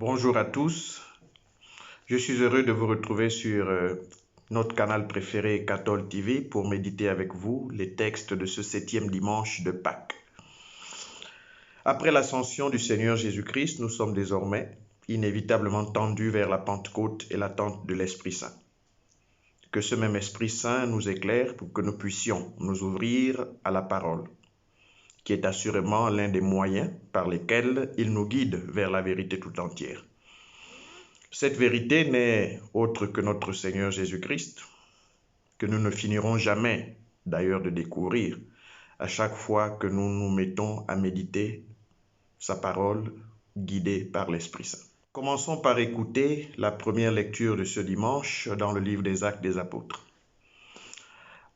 Bonjour à tous, je suis heureux de vous retrouver sur notre canal préféré Cathol TV pour méditer avec vous les textes de ce 7e dimanche de Pâques. Après l'ascension du Seigneur Jésus-Christ, nous sommes désormais inévitablement tendus vers la Pentecôte et l'attente de l'Esprit Saint. Que ce même Esprit Saint nous éclaire pour que nous puissions nous ouvrir à la parole, qui est assurément l'un des moyens par lesquels il nous guide vers la vérité tout entière. Cette vérité n'est autre que notre Seigneur Jésus-Christ, que nous ne finirons jamais d'ailleurs de découvrir à chaque fois que nous nous mettons à méditer sa parole guidée par l'Esprit Saint. Commençons par écouter la première lecture de ce dimanche dans le livre des Actes des Apôtres.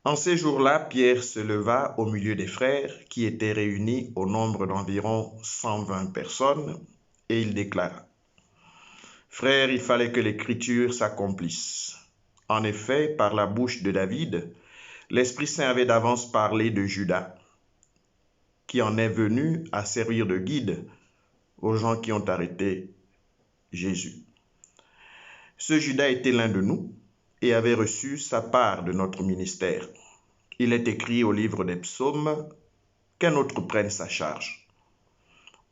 En ces jours-là, Pierre se leva au milieu des frères qui étaient réunis au nombre d'environ 120 personnes et il déclara: Frères, il fallait que l'Écriture s'accomplisse. En effet, par la bouche de David, l'Esprit Saint avait d'avance parlé de Judas, qui en est venu à servir de guide aux gens qui ont arrêté Jésus. Ce Judas était l'un de nous et avait reçu sa part de notre ministère. Il est écrit au livre des psaumes qu'un autre prenne sa charge.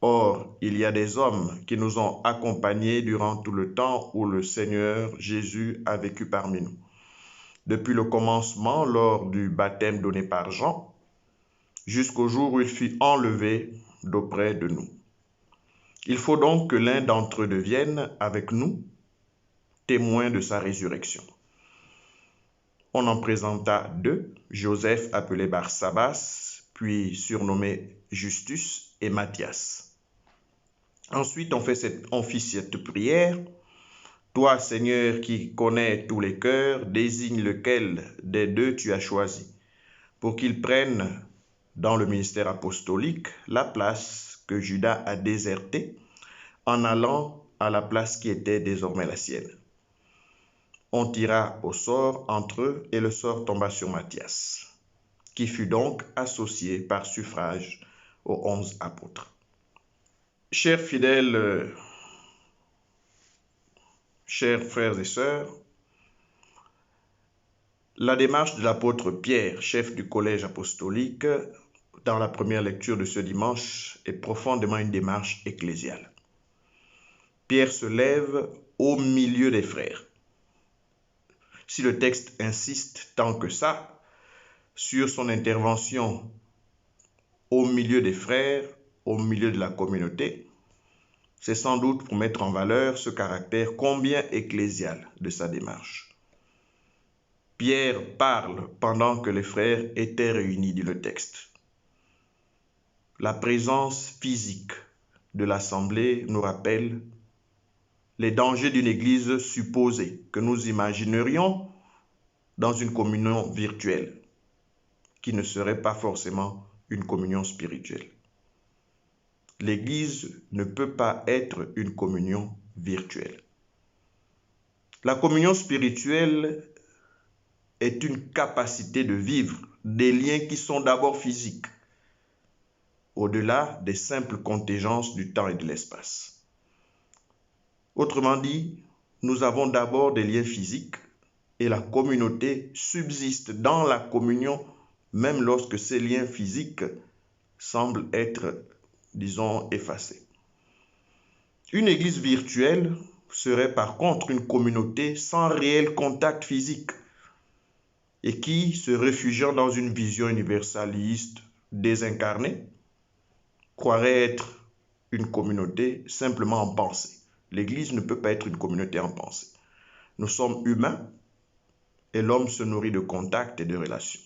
Or, il y a des hommes qui nous ont accompagnés durant tout le temps où le Seigneur Jésus a vécu parmi nous. Depuis le commencement, lors du baptême donné par Jean, jusqu'au jour où il fut enlevé d'auprès de nous. Il faut donc que l'un d'entre eux devienne, avec nous, témoin de sa résurrection. On en présenta deux, Joseph appelé Barsabas, puis surnommé Justus, et Matthias. Ensuite, on fit cette prière. Toi, Seigneur, qui connais tous les cœurs, désigne lequel des deux tu as choisi, pour qu'il prenne dans le ministère apostolique la place que Judas a désertée en allant à la place qui était désormais la sienne. On tira au sort entre eux et le sort tomba sur Matthias, qui fut donc associé par suffrage aux 11 apôtres. Chers fidèles, chers frères et sœurs, la démarche de l'apôtre Pierre, chef du collège apostolique, dans la première lecture de ce dimanche, est profondément une démarche ecclésiale. Pierre se lève au milieu des frères. Si le texte insiste tant que ça sur son intervention au milieu des frères, au milieu de la communauté, c'est sans doute pour mettre en valeur ce caractère combien ecclésial de sa démarche. Pierre parle pendant que les frères étaient réunis, dit le texte. La présence physique de l'assemblée nous rappelle les dangers d'une église supposée que nous imaginerions dans une communion virtuelle, qui ne serait pas forcément une communion spirituelle. L'église ne peut pas être une communion virtuelle. La communion spirituelle est une capacité de vivre des liens qui sont d'abord physiques, au-delà des simples contingences du temps et de l'espace. Autrement dit, nous avons d'abord des liens physiques et la communauté subsiste dans la communion même lorsque ces liens physiques semblent être, disons, effacés. Une église virtuelle serait par contre une communauté sans réel contact physique et qui, se réfugiant dans une vision universaliste désincarnée, croirait être une communauté simplement en pensée. L'Église ne peut pas être une communauté en pensée. Nous sommes humains et l'homme se nourrit de contacts et de relations.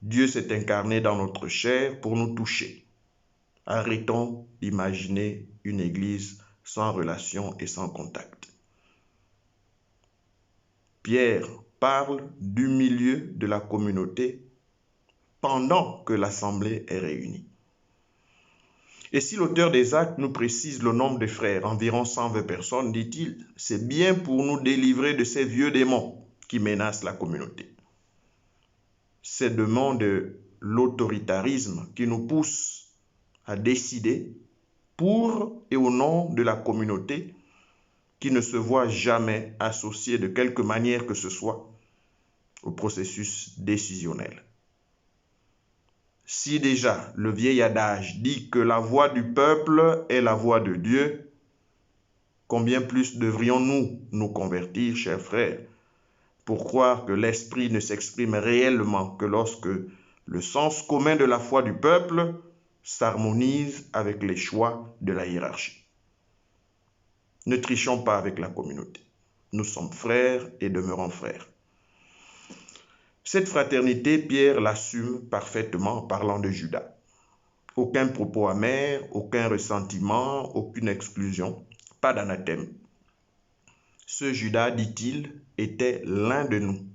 Dieu s'est incarné dans notre chair pour nous toucher. Arrêtons d'imaginer une Église sans relation et sans contact. Pierre parle du milieu de la communauté pendant que l'assemblée est réunie. Et si l'auteur des Actes nous précise le nombre de frères, environ 120 personnes, dit-il, c'est bien pour nous délivrer de ces vieux démons qui menacent la communauté. Ces démons de l'autoritarisme qui nous poussent à décider pour et au nom de la communauté qui ne se voit jamais associée de quelque manière que ce soit au processus décisionnel. Si déjà le vieil adage dit que la voix du peuple est la voix de Dieu, combien plus devrions-nous nous convertir, chers frères, pour croire que l'Esprit ne s'exprime réellement que lorsque le sens commun de la foi du peuple s'harmonise avec les choix de la hiérarchie. Ne trichons pas avec la communauté. Nous sommes frères et demeurons frères. Cette fraternité, Pierre l'assume parfaitement en parlant de Judas. Aucun propos amer, aucun ressentiment, aucune exclusion, pas d'anathème. Ce Judas, dit-il, était l'un de nous.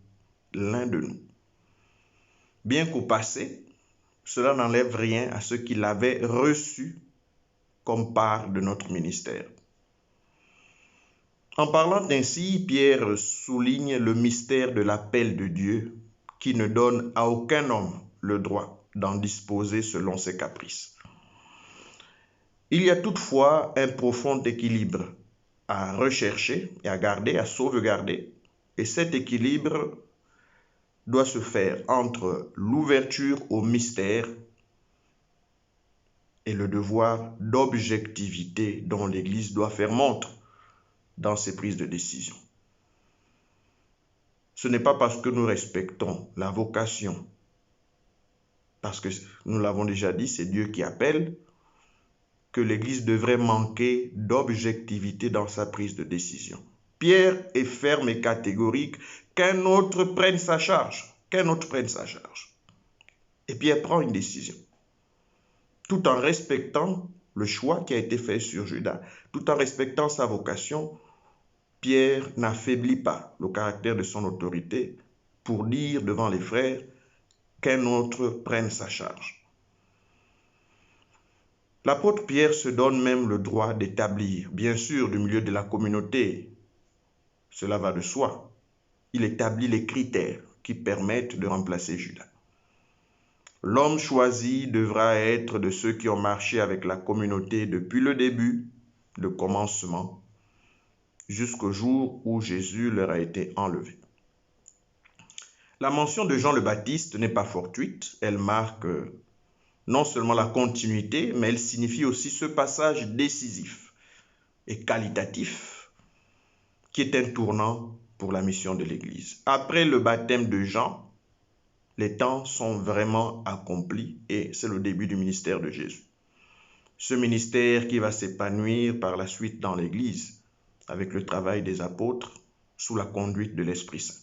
L'un de nous. Bien qu'au passé, cela n'enlève rien à ce qu'il avait reçu comme part de notre ministère. En parlant ainsi, Pierre souligne le mystère de l'appel de Dieu qui ne donne à aucun homme le droit d'en disposer selon ses caprices. Il y a toutefois un profond équilibre à rechercher et à garder, à sauvegarder. Et cet équilibre doit se faire entre l'ouverture au mystère et le devoir d'objectivité dont l'Église doit faire montre dans ses prises de décision. Ce n'est pas parce que nous respectons la vocation, parce que nous l'avons déjà dit, c'est Dieu qui appelle, que l'Église devrait manquer d'objectivité dans sa prise de décision. Pierre est ferme et catégorique, qu'un autre prenne sa charge, Et Pierre prend une décision, tout en respectant le choix qui a été fait sur Judas, tout en respectant sa vocation. Pierre n'affaiblit pas le caractère de son autorité pour dire devant les frères qu'un autre prenne sa charge. L'apôtre Pierre se donne même le droit d'établir, bien sûr du milieu de la communauté, cela va de soi, il établit les critères qui permettent de remplacer Judas. L'homme choisi devra être de ceux qui ont marché avec la communauté depuis le début, le commencement, jusqu'au jour où Jésus leur a été enlevé. La mention de Jean le Baptiste n'est pas fortuite, elle marque non seulement la continuité, mais elle signifie aussi ce passage décisif et qualitatif qui est un tournant pour la mission de l'Église. Après le baptême de Jean, les temps sont vraiment accomplis et c'est le début du ministère de Jésus. Ce ministère qui va s'épanouir par la suite dans l'Église avec le travail des apôtres sous la conduite de l'Esprit Saint.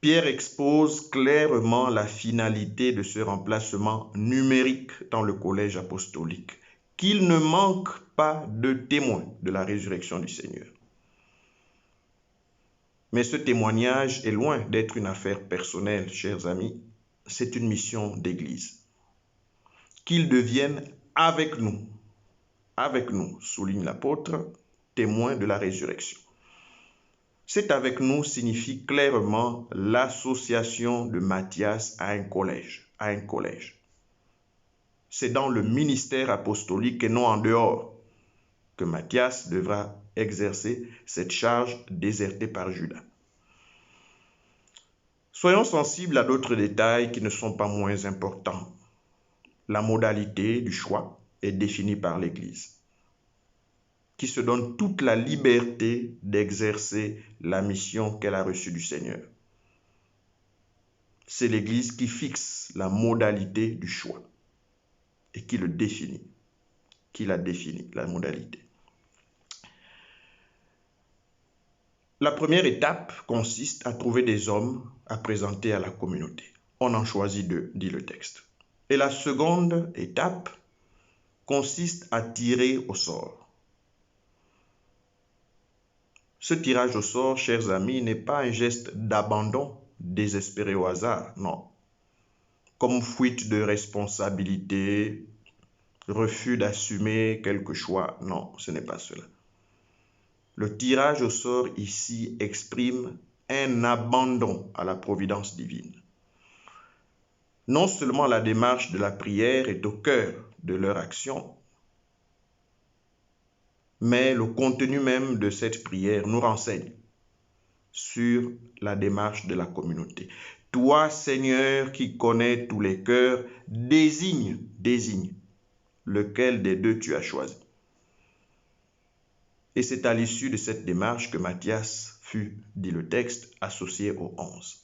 Pierre expose clairement la finalité de ce remplacement numérique dans le collège apostolique, qu'il ne manque pas de témoins de la résurrection du Seigneur. Mais ce témoignage est loin d'être une affaire personnelle, chers amis, c'est une mission d'Église. Qu'ils deviennent avec nous, souligne l'apôtre, témoins de la résurrection. C'est avec nous signifie clairement l'association de Matthias à un collège. C'est dans le ministère apostolique et non en dehors que Matthias devra exercer cette charge désertée par Judas. Soyons sensibles à d'autres détails qui ne sont pas moins importants. La modalité du choix est définie par l'Église, qui se donne toute la liberté d'exercer la mission qu'elle a reçue du Seigneur. C'est l'Église qui fixe la modalité du choix et qui la définit, la modalité. La première étape consiste à trouver des hommes à présenter à la communauté. On en choisit 2, dit le texte. Et la seconde étape consiste à tirer au sort. Ce tirage au sort, chers amis, n'est pas un geste d'abandon désespéré au hasard, non. Comme fuite de responsabilité, refus d'assumer quelque choix, non, ce n'est pas cela. Le tirage au sort ici exprime un abandon à la providence divine. Non seulement la démarche de la prière est au cœur de leur action, mais le contenu même de cette prière nous renseigne sur la démarche de la communauté. Toi, Seigneur, qui connais tous les cœurs, désigne lequel des deux tu as choisi. Et c'est à l'issue de cette démarche que Matthias fut, dit le texte, associé aux 11.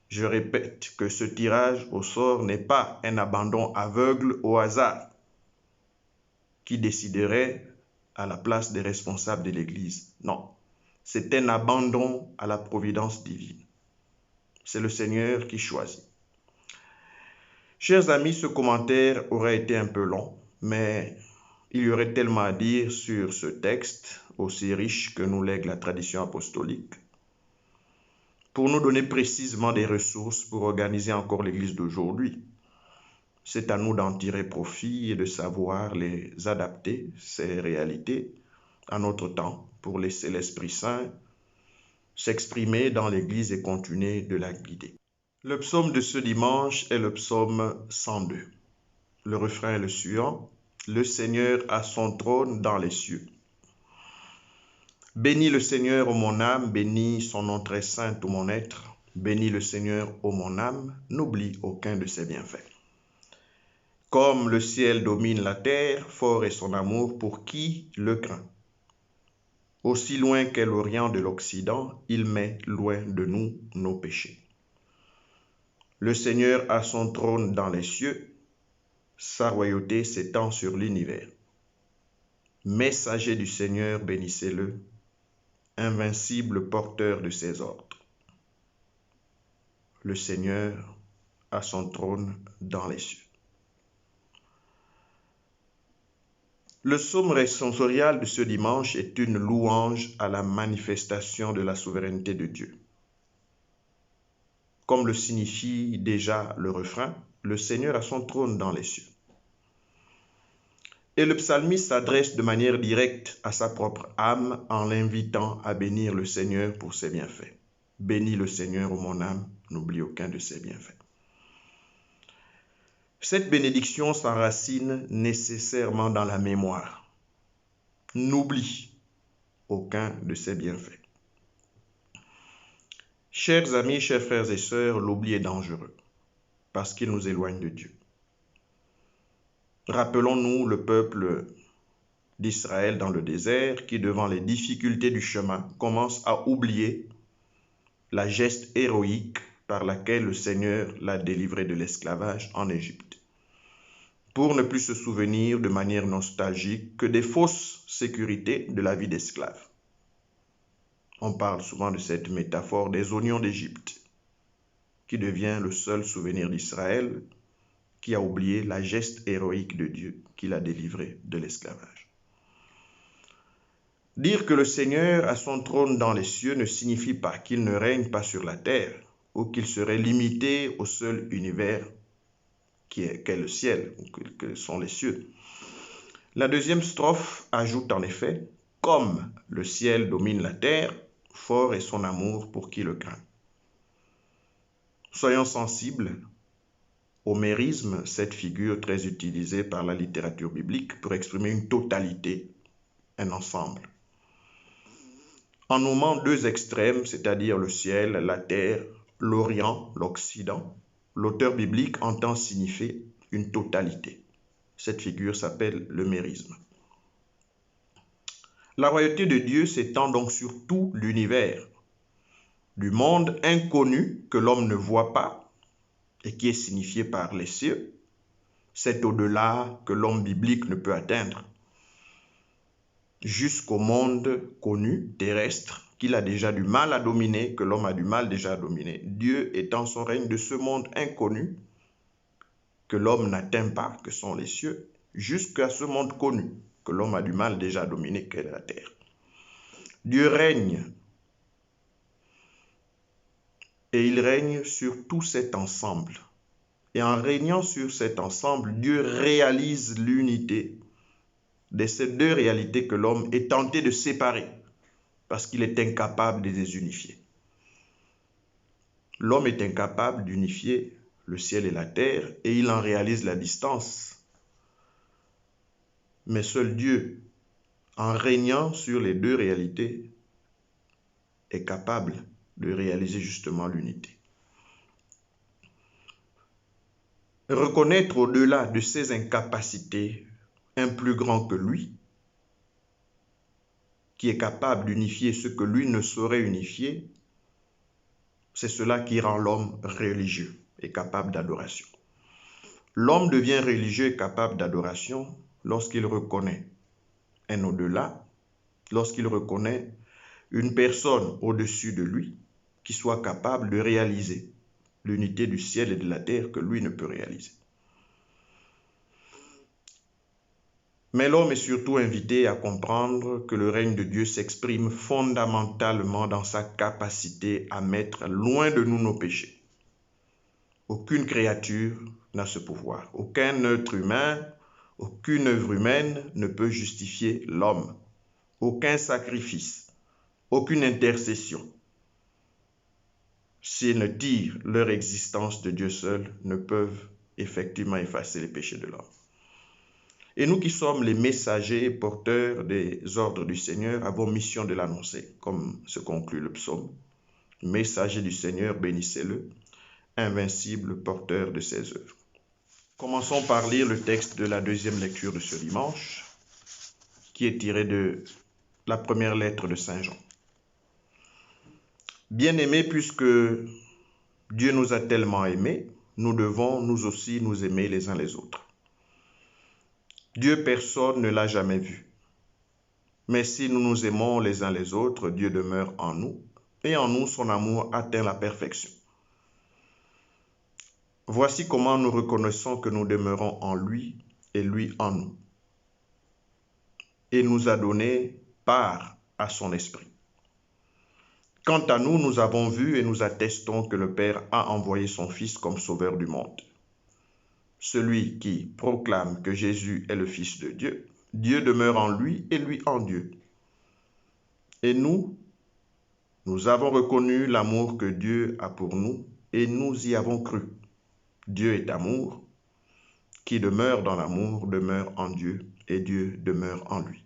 Je répète que ce tirage au sort n'est pas un abandon aveugle au hasard qui déciderait à la place des responsables de l'Église. Non, c'est un abandon à la providence divine. C'est le Seigneur qui choisit. Chers amis, ce commentaire aurait été un peu long, mais il y aurait tellement à dire sur ce texte, aussi riche que nous lègue la tradition apostolique, pour nous donner précisément des ressources pour organiser encore l'Église d'aujourd'hui. C'est à nous d'en tirer profit et de savoir les adapter, ces réalités, à notre temps, pour laisser l'Esprit Saint s'exprimer dans l'Église et continuer de la guider. Le psaume de ce dimanche est le psaume 102. Le refrain est le suivant. Le Seigneur a son trône dans les cieux. Bénis le Seigneur, ô mon âme, bénis son nom très saint, ô mon être. Bénis le Seigneur, ô mon âme, n'oublie aucun de ses bienfaits. Comme le ciel domine la terre, fort est son amour pour qui le craint. Aussi loin qu'est l'Orient de l'Occident, il met loin de nous nos péchés. Le Seigneur a son trône dans les cieux, sa royauté s'étend sur l'univers. Messager du Seigneur, bénissez-le, invincible porteur de ses ordres. Le Seigneur a son trône dans les cieux. Le psaume responsorial de ce dimanche est une louange à la manifestation de la souveraineté de Dieu. Comme le signifie déjà le refrain, le Seigneur a son trône dans les cieux. Et le psalmiste s'adresse de manière directe à sa propre âme en l'invitant à bénir le Seigneur pour ses bienfaits. Bénis le Seigneur, ô mon âme, n'oublie aucun de ses bienfaits. Cette bénédiction s'enracine nécessairement dans la mémoire. N'oublie aucun de ses bienfaits. Chers amis, chers frères et sœurs, l'oubli est dangereux parce qu'il nous éloigne de Dieu. Rappelons-nous le peuple d'Israël dans le désert qui, devant les difficultés du chemin, commence à oublier la geste héroïque par laquelle le Seigneur l'a délivré de l'esclavage en Égypte, pour ne plus se souvenir de manière nostalgique que des fausses sécurités de la vie d'esclave. On parle souvent de cette métaphore des oignons d'Égypte, qui devient le seul souvenir d'Israël, qui a oublié la geste héroïque de Dieu qui l'a délivré de l'esclavage. Dire que le Seigneur a son trône dans les cieux ne signifie pas qu'il ne règne pas sur la terre ou qu'il serait limité au seul univers qu'est le ciel ou que sont les cieux. La deuxième strophe ajoute en effet « Comme le ciel domine la terre, fort est son amour pour qui le craint. » Soyons sensibles au mérisme, cette figure très utilisée par la littérature biblique pour exprimer une totalité, un ensemble. En nommant deux extrêmes, c'est-à-dire le ciel, la terre, l'Orient, l'Occident, l'auteur biblique entend signifier une totalité. Cette figure s'appelle le mérisme. La royauté de Dieu s'étend donc sur tout l'univers, du monde inconnu que l'homme ne voit pas et qui est signifié par les cieux, c'est au-delà que l'homme biblique ne peut atteindre, jusqu'au monde connu, terrestre, qu'il a déjà du mal à dominer, que l'homme a du mal déjà à dominer. Dieu étend son règne de ce monde inconnu que l'homme n'atteint pas, que sont les cieux, jusqu'à ce monde connu que l'homme a du mal déjà à dominer, qu'est la terre. Dieu règne, et il règne sur tout cet ensemble. Et en régnant sur cet ensemble, Dieu réalise l'unité de ces deux réalités que l'homme est tenté de séparer parce qu'il est incapable de les unifier. L'homme est incapable d'unifier le ciel et la terre, et il en réalise la distance. Mais seul Dieu, en régnant sur les deux réalités, est capable de réaliser justement l'unité. Reconnaître au-delà de ses incapacités un plus grand que lui, qui est capable d'unifier ce que lui ne saurait unifier, c'est cela qui rend l'homme religieux et capable d'adoration. L'homme devient religieux et capable d'adoration lorsqu'il reconnaît un au-delà, lorsqu'il reconnaît une personne au-dessus de lui qui soit capable de réaliser l'unité du ciel et de la terre que lui ne peut réaliser. Mais l'homme est surtout invité à comprendre que le règne de Dieu s'exprime fondamentalement dans sa capacité à mettre loin de nous nos péchés. Aucune créature n'a ce pouvoir. Aucun être humain, aucune œuvre humaine ne peut justifier l'homme. Aucun sacrifice, aucune intercession, s'ils ne tirent leur existence de Dieu seul, ne peuvent effectivement effacer les péchés de l'homme. Et nous qui sommes les messagers et porteurs des ordres du Seigneur avons mission de l'annoncer, comme se conclut le psaume. Messager du Seigneur, bénissez-le, invincible porteur de ses œuvres. Commençons par lire le texte de la deuxième lecture de ce dimanche, qui est tiré de la première lettre de Saint Jean. Bien-aimés, puisque Dieu nous a tellement aimés, nous devons nous aussi nous aimer les uns les autres. Dieu, personne ne l'a jamais vu. Mais si nous nous aimons les uns les autres, Dieu demeure en nous, et en nous son amour atteint la perfection. Voici comment nous reconnaissons que nous demeurons en lui et lui en nous. Et nous a donné part à son esprit. Quant à nous, nous avons vu et nous attestons que le Père a envoyé son Fils comme sauveur du monde. Celui qui proclame que Jésus est le Fils de Dieu, Dieu demeure en lui et lui en Dieu. Et nous avons reconnu l'amour que Dieu a pour nous et nous y avons cru. Dieu est amour. Qui demeure dans l'amour demeure en Dieu et Dieu demeure en lui.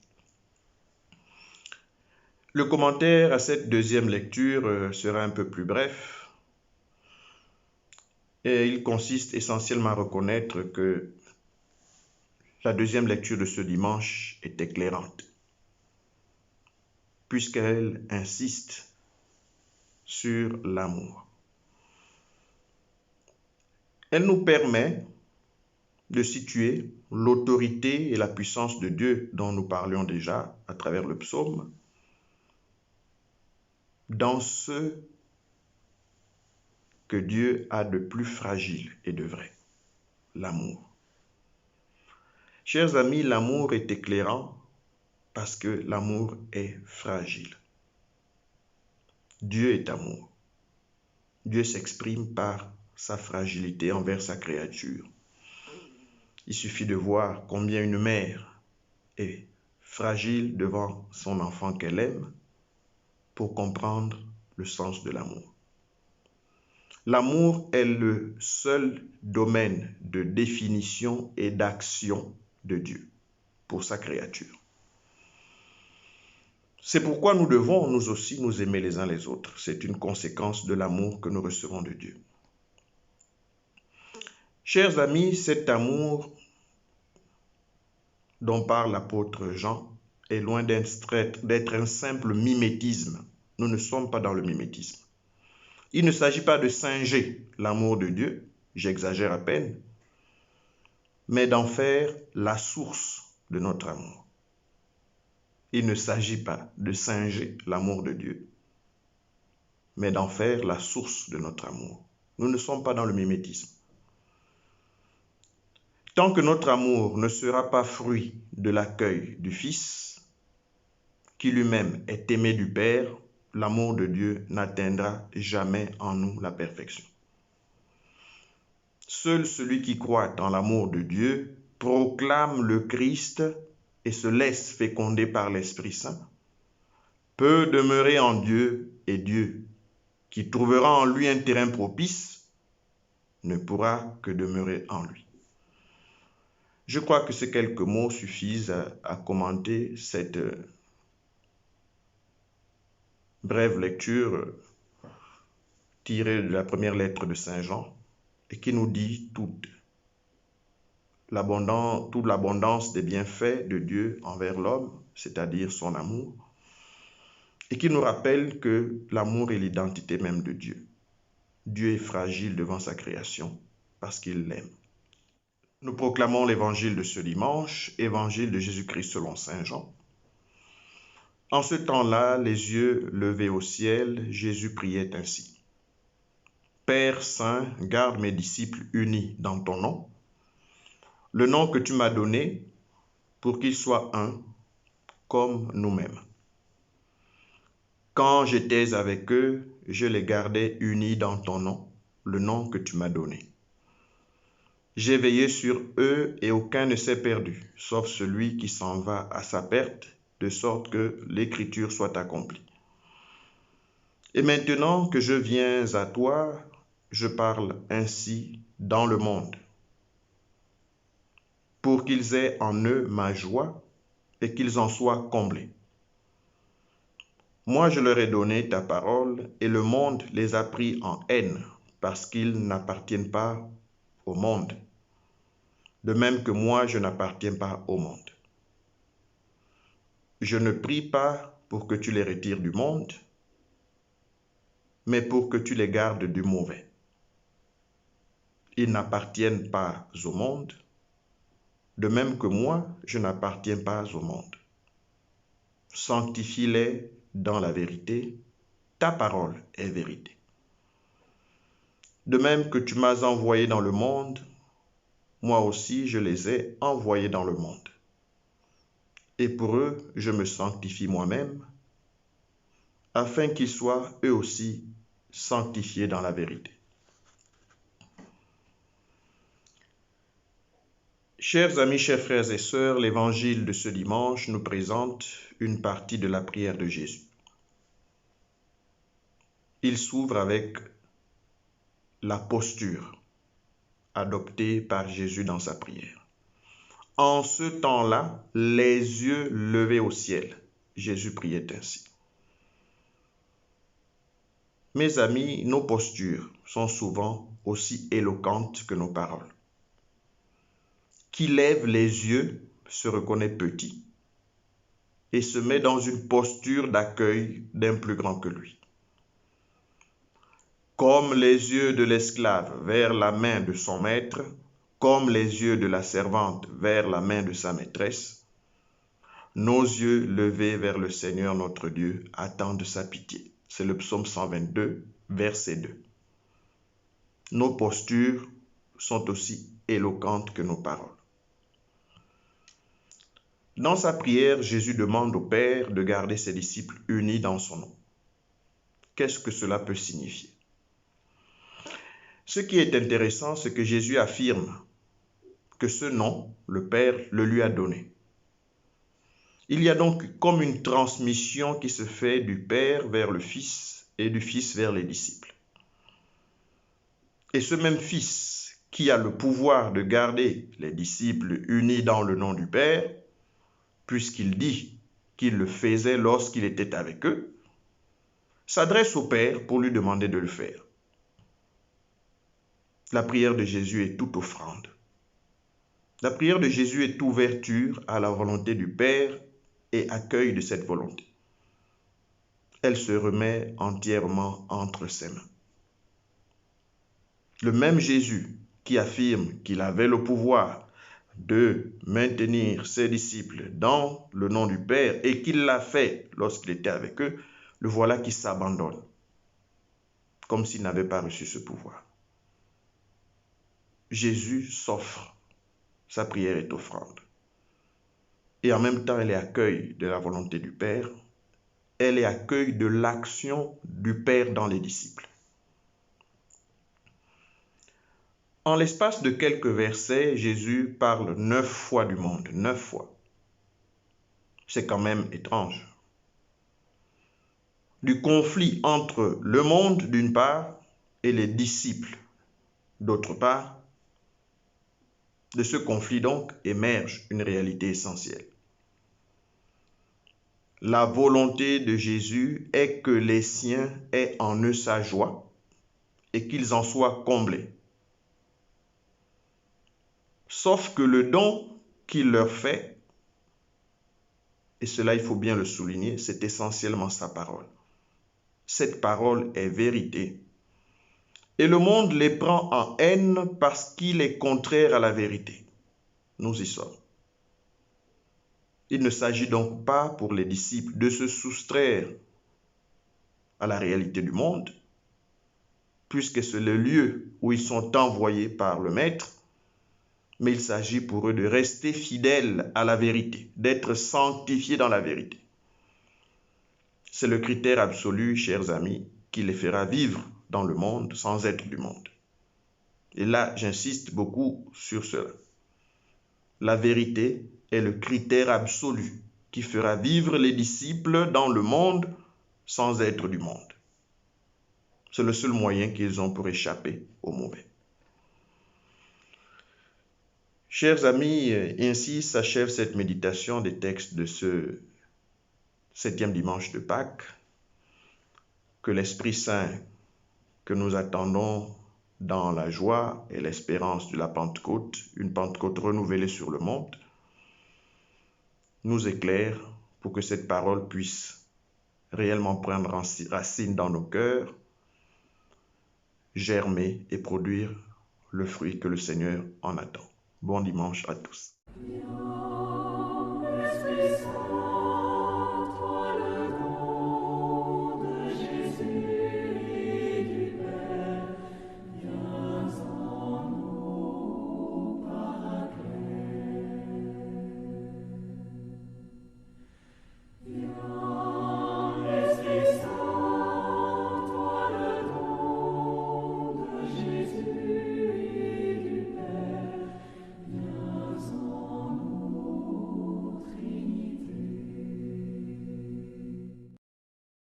Le commentaire à cette deuxième lecture sera un peu plus bref. Et il consiste essentiellement à reconnaître que la deuxième lecture de ce dimanche est éclairante, puisqu'elle insiste sur l'amour. Elle nous permet de situer l'autorité et la puissance de Dieu dont nous parlions déjà à travers le psaume dans ce que Dieu a de plus fragile et de vrai, l'amour. Chers amis, l'amour est éclairant parce que l'amour est fragile. Dieu est amour. Dieu s'exprime par sa fragilité envers sa créature. Il suffit de voir combien une mère est fragile devant son enfant qu'elle aime pour comprendre le sens de l'amour. L'amour est le seul domaine de définition et d'action de Dieu pour sa créature. C'est pourquoi nous devons nous aussi nous aimer les uns les autres. C'est une conséquence de l'amour que nous recevons de Dieu. Chers amis, cet amour dont parle l'apôtre Jean est loin d'être un simple mimétisme. Nous ne sommes pas dans le mimétisme. Il ne s'agit pas de singer l'amour de Dieu, j'exagère à peine, mais d'en faire la source de notre amour. Il ne s'agit pas de singer l'amour de Dieu, mais d'en faire la source de notre amour. Nous ne sommes pas dans le mimétisme. Tant que notre amour ne sera pas fruit de l'accueil du Fils, qui lui-même est aimé du Père, l'amour de Dieu n'atteindra jamais en nous la perfection. Seul celui qui croit en l'amour de Dieu proclame le Christ et se laisse féconder par l'Esprit Saint, peut demeurer en Dieu et Dieu, qui trouvera en lui un terrain propice, ne pourra que demeurer en lui. Je crois que ces quelques mots suffisent à commenter cette brève lecture tirée de la première lettre de Saint Jean et qui nous dit toute l'abondance des bienfaits de Dieu envers l'homme, c'est-à-dire son amour, et qui nous rappelle que l'amour est l'identité même de Dieu. Dieu est fragile devant sa création parce qu'il l'aime. Nous proclamons l'évangile de ce dimanche, évangile de Jésus-Christ selon Saint Jean. En ce temps-là, les yeux levés au ciel, Jésus priait ainsi. Père saint, garde mes disciples unis dans ton nom, le nom que tu m'as donné pour qu'ils soient un, comme nous-mêmes. Quand j'étais avec eux, je les gardais unis dans ton nom, le nom que tu m'as donné. J'ai veillé sur eux et aucun ne s'est perdu, sauf celui qui s'en va à sa perte, de sorte que l'écriture soit accomplie. Et maintenant que je viens à toi, je parle ainsi dans le monde, pour qu'ils aient en eux ma joie et qu'ils en soient comblés. Moi, je leur ai donné ta parole et le monde les a pris en haine parce qu'ils n'appartiennent pas au monde, de même que moi, je n'appartiens pas au monde. Je ne prie pas pour que tu les retires du monde, mais pour que tu les gardes du mauvais. Ils n'appartiennent pas au monde, de même que moi, je n'appartiens pas au monde. Sanctifie-les dans la vérité, ta parole est vérité. De même que tu m'as envoyé dans le monde, moi aussi je les ai envoyés dans le monde. Et pour eux, je me sanctifie moi-même, afin qu'ils soient eux aussi sanctifiés dans la vérité. Chers amis, chers frères et sœurs, l'évangile de ce dimanche nous présente une partie de la prière de Jésus. Il s'ouvre avec la posture adoptée par Jésus dans sa prière. En ce temps-là, les yeux levés au ciel, Jésus priait ainsi. Mes amis, nos postures sont souvent aussi éloquentes que nos paroles. Qui lève les yeux se reconnaît petit et se met dans une posture d'accueil d'un plus grand que lui. Comme les yeux de l'esclave vers la main de son maître, comme les yeux de la servante vers la main de sa maîtresse, nos yeux levés vers le Seigneur notre Dieu attendent sa pitié. C'est le psaume 122, verset 2. Nos postures sont aussi éloquentes que nos paroles. Dans sa prière, Jésus demande au Père de garder ses disciples unis dans son nom. Qu'est-ce que cela peut signifier? Ce qui est intéressant, c'est que Jésus affirme que ce nom, le Père le lui a donné. Il y a donc comme une transmission qui se fait du Père vers le Fils et du Fils vers les disciples. Et ce même Fils qui a le pouvoir de garder les disciples unis dans le nom du Père, puisqu'il dit qu'il le faisait lorsqu'il était avec eux, s'adresse au Père pour lui demander de le faire. La prière de Jésus est toute offrande. La prière de Jésus est ouverture à la volonté du Père et accueil de cette volonté. Elle se remet entièrement entre ses mains. Le même Jésus qui affirme qu'il avait le pouvoir de maintenir ses disciples dans le nom du Père et qu'il l'a fait lorsqu'il était avec eux, le voilà qui s'abandonne, comme s'il n'avait pas reçu ce pouvoir. Jésus s'offre, sa prière est offrande. Et en même temps, elle est accueil de la volonté du Père, elle est accueil de l'action du Père dans les disciples. En l'espace de quelques versets, Jésus parle 9 fois du monde, 9 fois. C'est quand même étrange. Du conflit entre le monde d'une part et les disciples D'autre part, de ce conflit donc émerge une réalité essentielle. La volonté de Jésus est que les siens aient en eux sa joie et qu'ils en soient comblés. Sauf que le don qu'il leur fait, et cela il faut bien le souligner, c'est essentiellement sa parole. Cette parole est vérité. Et le monde les prend en haine parce qu'il est contraire à la vérité. Nous y sommes. Il ne s'agit donc pas pour les disciples de se soustraire à la réalité du monde, puisque c'est le lieu où ils sont envoyés par le Maître, mais il s'agit pour eux de rester fidèles à la vérité, d'être sanctifiés dans la vérité. C'est le critère absolu, chers amis, qui les fera vivre dans le monde sans être du monde. Et là, j'insiste beaucoup sur cela. La vérité est le critère absolu qui fera vivre les disciples dans le monde sans être du monde. C'est le seul moyen qu'ils ont pour échapper au mauvais. Chers amis, ainsi s'achève cette méditation des textes de ce 7e dimanche de Pâques. Que l'Esprit Saint que nous attendons dans la joie et l'espérance de la Pentecôte, une Pentecôte renouvelée sur le monde, nous éclaire pour que cette parole puisse réellement prendre racine dans nos cœurs, germer et produire le fruit que le Seigneur en attend. Bon dimanche à tous.